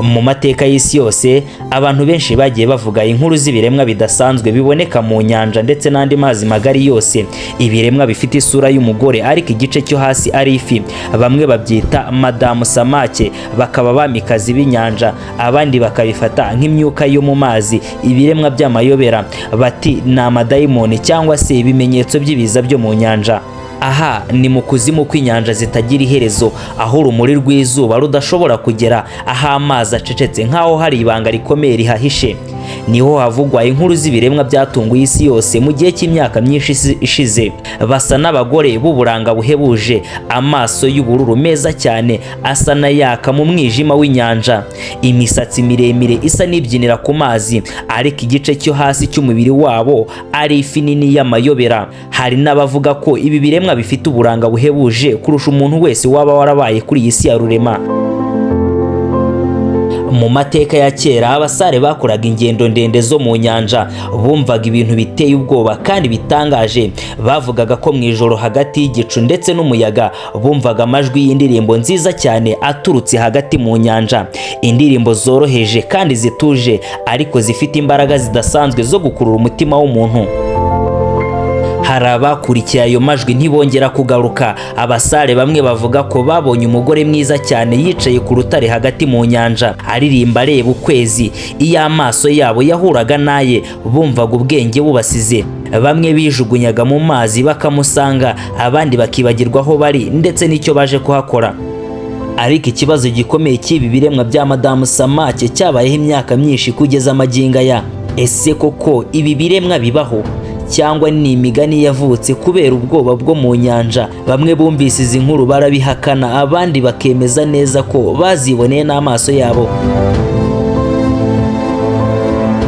Mu mateka y'isi yose abantu benshi bagiye bavuga inkuru z'ibiremwa bidasanzwe biboneka mu nyanja ndetse n'andi mazi magari yose. Ibiremwa bifite isura y'umugore ariko igice cyo hasi ari ifi. Bamwe babyita madamu samake, bakaba abamikazi b'inyanja, abandi bakabifata nk'imyuka yo mu mazi, ibiremwa by'amayobera, bati ni amadayimoni cyangwa se ibimenyetso by'ibiza byo mu nyanja. Aha ni mu kuzimu kw'inyanja zitagira iherezo, aho urumuri rw'izuba rudashobora kugera, aho amazi acecetse nk'aho hari ibanga rikomeye rihahishe. Niho havugwa inkuru z'ibiremwa byatunguye isi yose mu gihe cy'imyaka myinshi ishize. Basa n'abagore b'uburanga buhebuje, amaso y'ubururu meza cyane asa n'ayaka mu mwijima w'inyanja, imisatsi miremire isa n'ibyinira ku mazi, ariko igice cyo hasi cy'umubiri wabo ari ifi nini y'amayobera. Hari n'abavuga ko ibi biremwa bifite uburanga buhebuje kurusha umuntu wese waba warabaye kuri iyi si ya rurema. Mu mateka ya kera abasare bakoraga ingendo ndende zo mu nyanja, bumvaga ibintu biteye ubwoba kandi bitangaje. Bavugaga ko mu ijoro hagati y'igicu ndetse n'umuyaga bumvaga amajwi y'indirimbo nziza cyane aturutse hagati mu nyanja, indirimbo zoroheje kandi zituje ariko zifite imbaraga zidasanzwe zo gukurura umutima w'umuntu. Hari abakurikiye ayo majwi ntibongera kugaruka. Abasare bamwe bavuga ko babonye umugore mwiza cyane yicaye ku rutare hagati mu nyanja aririmba areba ukwezi. Iyo amaso yabo yahuraga naye bumvaga ubwenge bubasize. Bamwe bijugunyaga mu mazi bakamusanga, abandi bakibagirwa aho bari ndetse n'icyo baje kuhakora. Ariko ikibazo gikomeye cy'ibi biremwa bya madamu samake cyabayeho imyaka myinshi kugeza magingo aya. Ese koko ibi biremwa bibaho cyangwa ni imigani yavutse kubera ubwoba bwo mu nyanja? Bamwe bumvise izi nkuru barabihakana, abandi bakemeza neza ko baziboneye n'amaso yabo.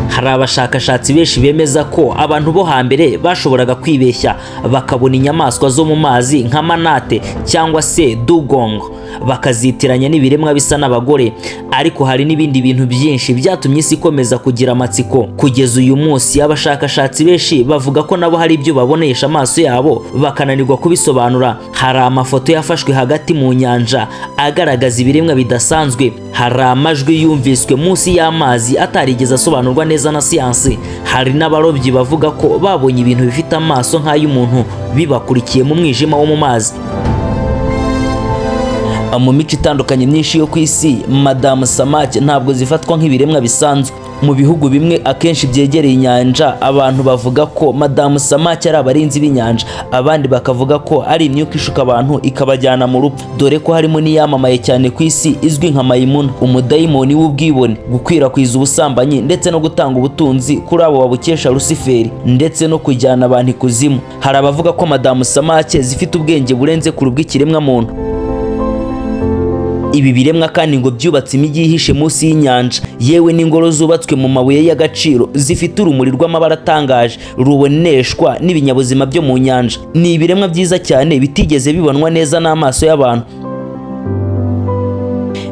Hari abashakashatsi benshi bemeza ko abantu bo hambere bashoboraga kwibeshya bakabona inyamaswa zo mu mazi nka manate cyangwa se dugong, bakazitiranya n'ibiremwa bisa n'abagore. Ariko hari n'ibindi bintu byinshi byatumye isi ikomeza kugira amatsiko. Kugeza uyu munsi abashakashatsi benshi bavuga ko nabo hari ibyo babonesha amaso yabo bakananirwa kubisobanura. Hari amafoto yafashwe hagati mu nyanja agaragaza ibiremwa bidasanzwe. Hari amajwi yumviswe munsi y'amazi atarigeze asobanurwa neza na siyansi. Hari n'abarobyi bavuga ko babonye ibintu bifite amaso nk'ay'umuntu bibakurikiye mu mwijima wo mu mazi. Mu mico itandukanye myinshi yo ku isi, madamu samake ntabwo zifatwa nk'ibiremwa bisanzwe. Mu bihugu bimwe akenshi byegereye inyanja, abantu bavuga ko madamu samake ari abarinzi b'inyanja, abandi bakavuga ko ari imyuka ishuka abantu ikabajyana mu rupfu, dore ko harimo n'iyamamaye cyane ku isi izwi nka mayimuna, umudayimoni w'ubwibone, gukwirakwiza ubusambanyi ndetse no gutanga ubutunzi kuri abo babukesha Lusiferi, ndetse no kujyana abantu ikuzimu. Hari abavuga ko madamu samake zifite ubwenge burenze kure bw'ikiremwa muntu. Ibi biremwa kandi ngo byubatse imijyi yihishe munsi y'inyanja, yewe n'ingoro zubatswe mu mabuye y'agaciro zifite urumuri rw'amabara atangaje ruboneshwa n'ibinyabuzima byo mu nyanja. Ni ibiremwa byiza cyane bitigeze bibonwa neza n'amaso y'abantu.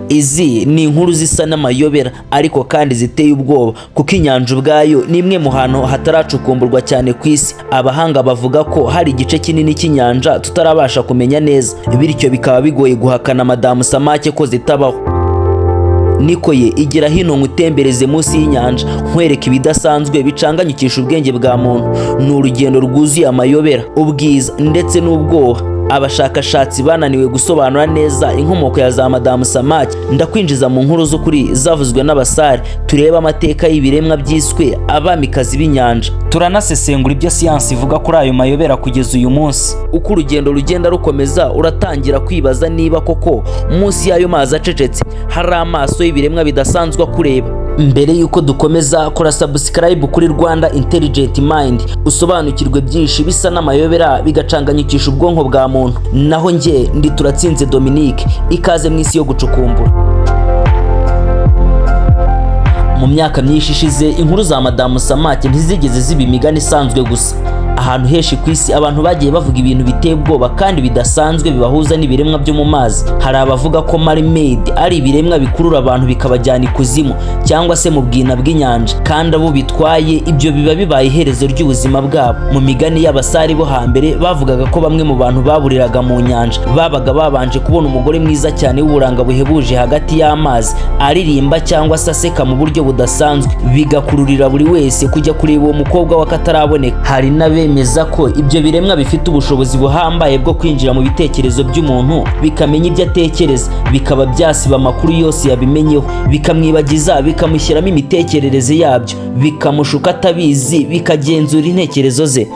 Izi ni inkuru zisa n'amayobera ariko kandi ziteye ubwoba, kuko inyanja ubwayo ni imwe mu hantu hataracukumburwa cyane ku isi. Abahanga bavuga ko hari igice kinini cy'inyanja tutarabasha kumenya neza, bityo bikaba bigoye guhakana madamu samake ko zitabaho. Niko ye igira hino ngutembereze munsi y'inyanja nkwereka ibidasanzwe bicanganyikisha ubwenge bwa muntu. Ni urugendo rwuzuye amayobera, ubwiza ndetse n'ubwoba. Abashakashatsi bananiwe gusobanura neza inkomoko ya za madamu samake. Ndakwinjiza mu nkuru z'ukuri zavuzwe n'abasare, tureba amateka y'ibiremwa byiswe abamikazi b'inyanja. Turanasesengura ibyo siyansi ivuga kuri ayo mayobera kugeza uyu munsi. Uko urugendo rugenda rukomeza uratangira kwibaza niba koko munsi y'ayo mazi acecetse hari amaso y'ibiremwa bidasanzwe kureba. Mbere yuko dukomeza, kora subscribe kuri Rwanda Intelligent Mind usobanukirwe byinshi bisa n'amayobera bigacanganyikisha ubwonko bwa muntu. Naho njye ndi Turatsinze Dominique, ikaze mu isi yo gucukumbura. Mu myaka myinshi ishize inkuru za madamu samake ntizigeze ziba imigani isanzwe gusa, ahantu henshi ku isi abantu bagiye bavuga ibintu biteye ubwoba kandi bidasanzwe bibahuza n'ibiremwa byo mu mazi. Hari abavuga ko mermaid ari ibiremwa bikurura abantu bikabajyana ikuzimu cyangwa se mu bwina bw'inyanja, kandi abo bitwaye ibyo biba bibaye iherezo ry'ubuzima bwabo. Mu migani y'abasare bo hambere bavugaga ko bamwe mu bantu baburiraga mu nyanja babaga babanje kubona umugore mwiza cyane w'uburanga buhebuje hagati y'amazi aririmba cyangwa se aseka mu buryo budasanzwe, bigakururira buri wese kujya kureba uwo mukobwa w'akataraboneka. Hari n'abemeza ko ibyo biremwa bifite ubushobozi buhambaye bwo kwinjira mu bitekerezo by'umuntu bikamenya ibyo atekereza, bikaba byasiba amakuru yose yabimenyeho, bikamwibagiza, bikamushyiramo imitekerereze yabyo, bikamushuka atabizi, bikagenzura intekerezo ze.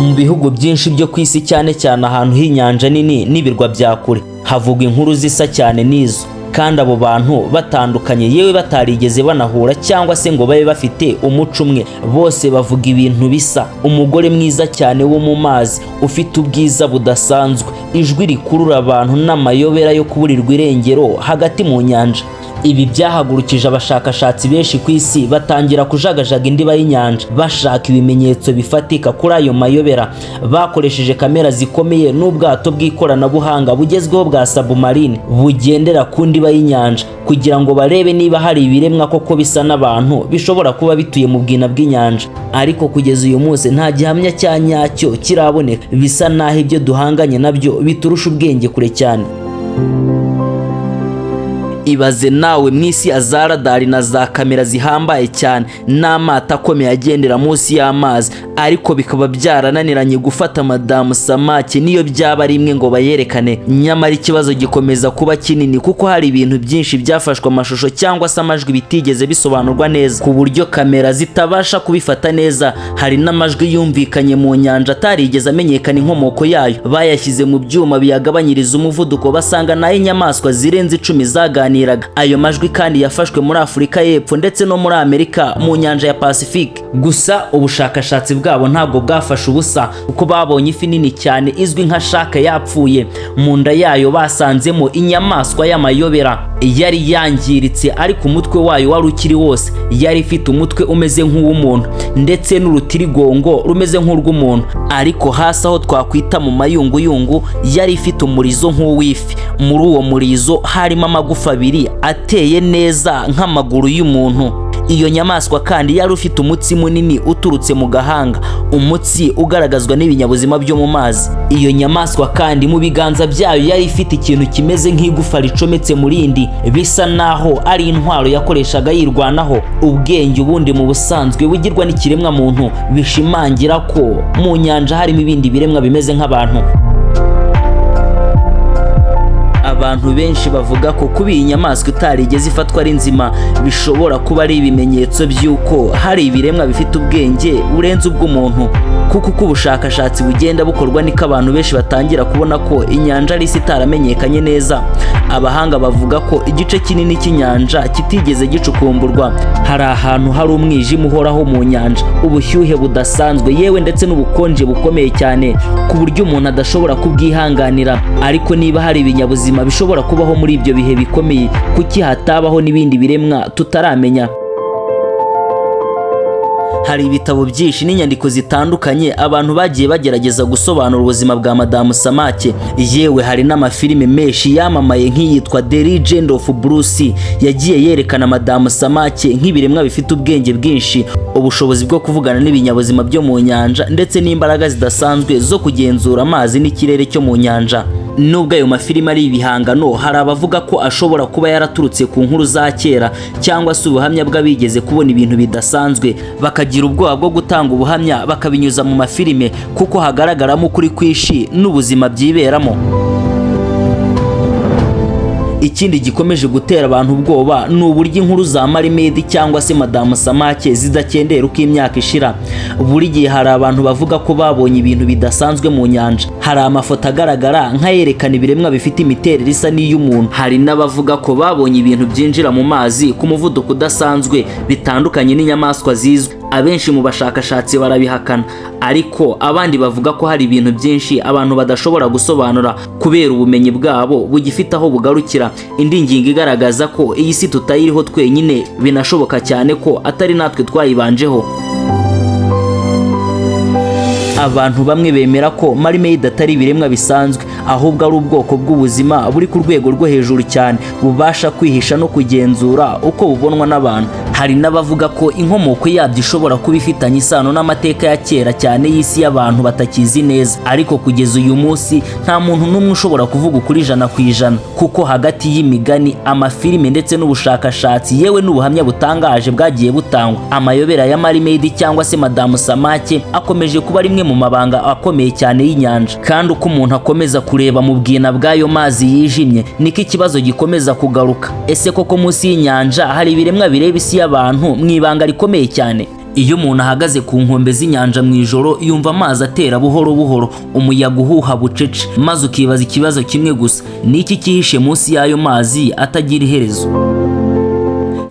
Mu bihugu byinshi byo ku isi, cyane cyane ahantu h'inyanja nini n'ibirwa bya kure, havugwa inkuru zisa cyane n'izo, kandi abo bantu batandukanye yewe batarigeze banahura cyangwa se ngo babe bafite umuco umwe. Bose bavuga ibintu bisa: umugore mwiza cyane wo mu mazi ufite ubwiza budasanzwe, ijwi rikurura abantu n'amayobera yo kuburirwa irengero hagati mu nyanja. Ibi byahagurukije abashakashatsi benshi ku isi batangira kujagajaga indiba y'inyanja bashaka ibimenyetso bifatika kuri ayo mayobera. Bakoresheje kamera zikomeye n'ubwato bw'ikoranabuhanga bugezweho bwa submarine bugendera ku ndiba y'inyanja kugira ngo barebe niba hari ibiremwa koko bisa n'abantu bishobora kuba bituye mu bwina bw'inyanja. Ariko kugeza uyu munsi nta gihamya cya nyacyo kiraboneka, bisa naho ibyo duhanganye nabyo biturusha ubwenge kure cyane. Ibaze nawe mu isi ya za radari na za kamera zihambaye cyane n'amato akomeye agendera munsi y'amazi, ariko bikaba byarananiranye gufata madamu Samake niyo byaba rimwe ngo bayerekane. Nyamara ikibazo gikomeza kuba kinini kuko hari ibintu byinshi byafashwe amashusho cyangwa se amajwi bitigeze bisobanurwa neza ku buryo kamera zitabasha kubifata neza. Hari n'amajwi yumvikanye mu nyanja atarigeze amenyekana inkomoko yayo, bayashyize mu byuma biyagabanyiriza umuvuduko basanga nayo inyamaswa zirenze 10 zaganiraga. Ayo majwi kandi yafashwe muri Afurika y'Epfo ndetse no muri Amerika mu nyanja ya Pacific. Gusa ubushakashatsi bwabo ntabwo bwafashe ubusa kuko babonye ifi nini cyane izwi nka shaka yapfuye. Mu nda yayo basanzemo inyamaswa y'amayobera, yari yangiritse ariko umutwe wayo wari ukiri wose. Yari ifite umutwe umeze nk'uw'umuntu ndetse n'urutirigongo rumeze nk'urw'umuntu, ariko hasi aho twakwita mu mayunguyungu yari ifite umurizo nk'uw'ifi. Muri uwo murizo harimo amagufa abiri ateye neza nk'amaguru y'umuntu. Iyo nyamaswa kandi yari ufite umutsi munini uturutse mu gahanga, umutsi ugaragazwa n'ibinyabuzima byo mu mazi. Iyo nyamaswa kandi mu biganza byayo yari ifite ikintu kimeze nk'igufa ricometse mu rindi, bisa naho ari intwaro yakoreshaga yirwanaho. Ubwenge ubundi mu busanzwe bugirwa n'ikiremwa muntu, bishimangira ko mu nyanja harimo ibindi biremwa bimeze nk'abantu. Abantu benshi bavuga ko kuba iyi nyamaswa itarigeze ifatwa ari nzima bishobora kuba ari ibimenyetso by'uko hari ibiremwa bifite ubwenge burenze ubw'umuntu. Kuko uko ubushakashatsi bugenda bukorwa niko abantu benshi batangira kubona ko inyanja ari isi itaramenyekanye neza. Abahanga bavuga ko igice kinini cy'inyanja kitigeze gicukumburwa. Hari ahantu hari umwijima uhoraho mu nyanja, ubushyuhe budasanzwe yewe ndetse n'ubukonje bukomeye cyane ku buryo umuntu adashobora kubwihanganira. Ariko niba hari ibinyabuzima bishobora kubaho muri ibyo bihe bikomeye, kuki hatabaho n'ibindi biremwa tutaramenya? Hari ibitabo byinshi n'inyandiko zitandukanye abantu bagiye bagerageza gusobanura ubuzima bwa madamu Samake. Yewe hari n'amafilime menshi yamamaye nk'iyitwa The Legend of Bruce yagiye yerekana madamu Samake nk'ibiremwa bifite ubwenge bwinshi, ubushobozi bwo kuvugana n'ibinyabuzima byo mu nyanja ndetse n'imbaraga zidasanzwe zo kugenzura amazi n'ikirere cyo mu nyanja. Nubwo ayo mafilime ari ibihangano, hari abavuga ko ashobora kuba yaraturutse ku nkuru za kera cyangwa se ubuhamya bw'abigeze kubona ibintu bidasanzwe bakagira ubwoba bwo gutanga ubuhamya bakabinyuza mu mafilime kuko hagaragaramo ukuri kwishi n'ubuzima byiberamo. Ikindi gikomeje gutera abantu ubwoba ni uburyo inkuru za mermaid cyangwa se madamu Samake zidakendera uko imyaka ishira. Buri gihe hari abantu bavuga ko babonye ibintu bidasanzwe mu nyanja. Hari amafoto agaragara nk'ayerekana ibiremwa bifite imiterere isa n'iy'umuntu. Hari n'abavuga ko babonye ibintu byinjira mu mazi ku muvuduko udasanzwe bitandukanye n'inyamaswa zizwe. Abenshi mu bashakashatsi barabihakana, ariko abandi bavuga ko hari ibintu byinshi abantu badashobora gusobanura kubera ubumenyi bwabo bugifite aho bugarukira. Indi ngingo igaragaza ko iyi si tutayiriho twenyine, binashoboka cyane ko atari natwe twayibanjeho. Abantu bamwe bemera ko mermaid atari ibiremwa bisanzwe, ahubwo ari ubwoko bw'ubuzima buri ku rwego rwo hejuru cyane bubasha kwihisha no kugenzura uko bubonwa n'abantu. Hari n'abavuga ko inkomoko yabyo ishobora kuba ifitanye isano n'amateka ya kera cyane y'isi y'abantu batakizi neza, ariko kugeza uyu munsi nta muntu n'umwe ushobora kuvuga ukuri 100%, kuko hagati y'imigani, amafilime ndetse n'ubushakashatsi yewe n'ubuhamya butangaje bwagiye butangwa, amayobera ya mermaid cyangwa se madamu Samake akomeje kuba rimwe mu mabanga akomeye cyane y'inyanja. Kandi uko umuntu akomeza kureba mu bwina bw'ayo mazi yijimye, niko ikibazo gikomeza kugaruka. Ese koko munsi y'inyanja hari ibiremwa bireba isi y'abantu mu ibanga rikomeye cyane? Iyo umuntu ahagaze ku nkombe z'inyanja mu ijoro, yumva amazi atera buhoro buhoro, umuyaga uhuha bucece, maze ukibaza ikibazo kimwe gusa: ni iki cyihishe munsi y'ayo mazi atagira iherezo?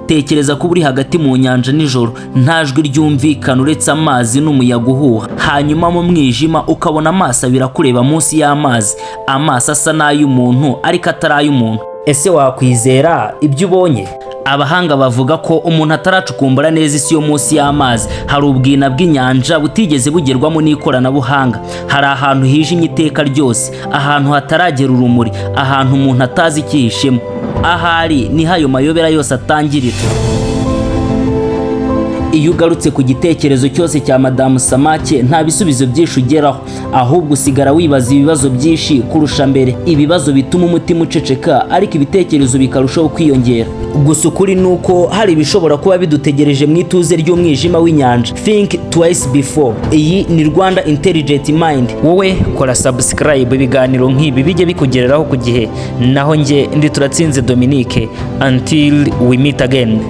Tekereza ko uri hagati mu nyanja nijoro, nta jwi ryumvikana uretse amazi n'umuyaga uhuha, hanyuma mu mwijima ukabona amaso abiri akureba munsi y'amazi, amaso asa n'ay'umuntu ariko atari ay'umuntu. Ese wakwizera ibyo ubonye? Abahanga bavuga ko umuntu ataracukumbura neza isi yo munsi y'amazi. Hari ubwina bw'inyanja butigeze bugerwamo n'ikoranabuhanga, hari ahantu hijimye iteka ryose, ahantu hataragera urumuri, ahantu umuntu atazi ikihishemo. Ahari ni hayo mayobera yose atangirira. Iyo ugarutse ku gitekerezo cyose cya madamu Samake, nta bisubizo byinshi ugeraho, ahubwo usigara wibaza ibibazo byinshi kurusha mbere, ibibazo bituma umutima uceceka ariko ibitekerezo bikarushaho kwiyongera. Gusa ukuri nuko hari ibishobora kuba bidutegereje mu ituze ry'umwijima w'inyanja. Think twice before. Iyi ni Rwanda Intelligent Mind. Wowe kora subscribe, ibiganiro nk'ibi bijye bikugereraho ku gihe. Naho nge ndi Turatsinze Dominique. Until we meet again.